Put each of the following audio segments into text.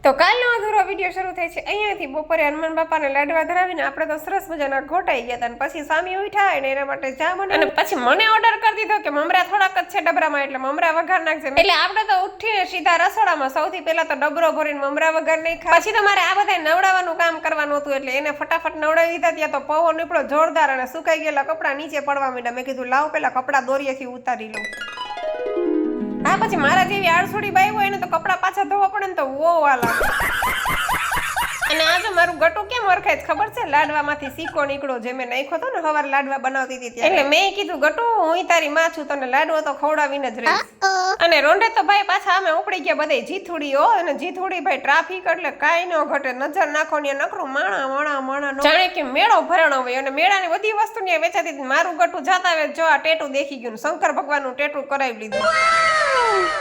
તો કાલનો અધૂરો વિડીયો શરૂ થાય છે અહીંયાથી. બપોરે હનુમાન બાપાને લાડવા ધરાવીને આપણે તો સરસ મજાના ઘોટાઈ ગયા હતા. અને પછી સ્વામી ઉઠ્યા અને એના માટે ચા બની અને પછી મને ઓર્ડર કરી દીધો કે મમરા થોડાક જ છે ડબરામાં, એટલે મમરા વઘાર નાખજે. એટલે આપણે તો ઉઠીને સીધા રસોડામાં. સૌથી પહેલા તો ડબરો ભરીને મમરા વઘાર નહીં ખા. પછી તો મારે આ બધા નવડાવવાનું કામ કરવાનું હતું, એટલે એને ફટાફટ નવડાવી દીધા. ત્યાં તો પવન નીકળ્યો જોરદાર અને સુકાઈ ગયેલા કપડા નીચે પડવા માંડ્યા. મેં કીધું લાવ પેલા કપડા દોરીએથી ઉતારી લઉં. હા, પછી મારા જેવી આળસુડી બાઈ હોય એને તો કપડા પાછા ધોવા પડે ને તો વો લાગે. અને આજે મારું ગટું કેમ ઓળખાય ખબર છે? લાડવામાંથી સિક્કો નીકળો જે મેં નાખ્યો હતો ને સવારે લાડવા બનાવતી હતી ત્યાં. એટલે મેં કીધું ગટુ હું તારી માં છું, તને લાડવો તો ખવડાવીને જ રહીશ. અને રોંઢે તો ભાઈ પાછા અમે ઉપડી ગયા બધા જીથુડીઓ. અને જીથુડી ભાઈ ટ્રાફિક એટલે કાંઈ ન ઘટે. નજર નાખો ને નકરું માણા જાણે કે મેળો ભરાણો હોય. અને મેળાની બધી વસ્તુ ને વેચાતી હતી. મારું ગટું જાતા આવે જો આ ટેટુ દેખી ગયું, શંકર ભગવાનનું ટેટુ કરાવી લીધું.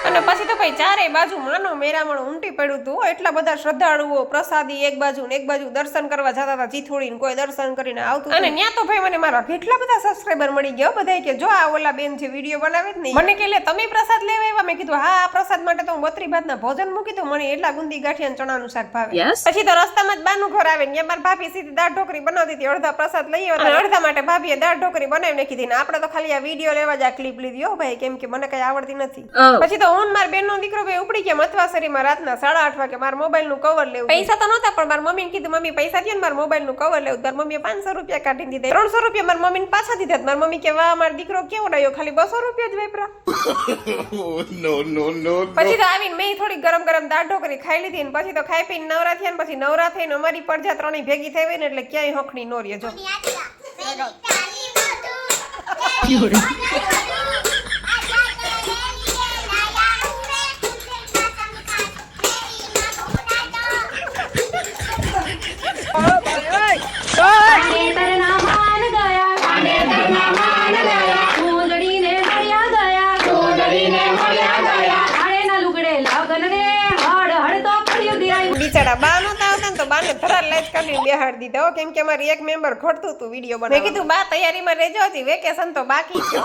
અને પછી તો ભાઈ ચારે બાજુ માનો મેરામણ ઉમટી પડ્યું હતું. એટલા બધા શ્રદ્ધાળુઓ પ્રસાદી એક બાજુ ને એક બાજુ દર્શન કરવા જતા હતા જીથોડીને. કોઈ દર્શન કરીને આવતું. અને ત્યાં તો ભાઈ મને મારા કેટલા બધા સબસ્ક્રાઈબર મળી ગયા. બધા કે જો આ ઓલા બેન જે વિડીયો બનાવે જ નહીં, મને કે લે તમે પ્રસાદ લેવા આવ્યા? મેં કીધું હા, આ પ્રસાદ માટે તો હું 32 ભાતના ભોજન મૂકી દઉં. મને એટલા ગુંદી ગાંઠિયા ચણાનું શાક ભાવે. પછી તો રસ્તામાં જ બાનું ઘર આવે ને ત્યાં મારા ભાભી સીધી દાળ ઢોકરી બનાવતી હતી. અડધા પ્રસાદ લઈ આવ્યા, અડધા માટે ભાભીએ દાળ ઢોકરી બનાવી નાખી હતી. ને આપણે તો ખાલી આ વિડીયો લેવા જ આ ક્લિપ લીધી હો ભાઈ, કેમ કે મને કઈ આવડતી નથી. પછી તો હું મારા બેનનો દીકરો ભાઈ ઉપડી ગયા મથવાસરીમાં રાતના 8:30 વાગે મારા મોબાઈલ નું કવર લેવું. પૈસા તો નહોતા પણ મારા મમ્મીને કીધું મમ્મી પૈસા દે ને મારા મોબાઈલ નું કવર લેવું. મારા મમ્મીએ 500 રૂપિયા કાઢી દીધા. 300 રૂપિયા મારા મમ્મીને પાછા દીધા. મારા મમ્મી કે વાહ મારો દીકરો કેવો ડાયો, ખાલી 200 રૂપિયા જ વાપરા. પછી તો આવીને મેં થોડી ગરમ ગરમ દાળ ઢોકરી ખાઈ લીધી. ને પછી તો ખાઈ પીને નવરા થયા. ને પછી નવરા થઈને અમારી પડજા ત્રણેય ભેગી થઈ હોય ને એટલે ક્યાંય હખણી નો રહે. જો બિચારા બા નતા આવતા ને તો બાને ધરાર લાઈટ કાઢીને બેહાડી દીધા. કેમ કે અમારી એક મેમ્બર ઘટતું હતું વિડીયો બનાવવા. મેં કીધું બા તૈયારીમાં રહેજો, હતી વેકેશન તો બાકી છે.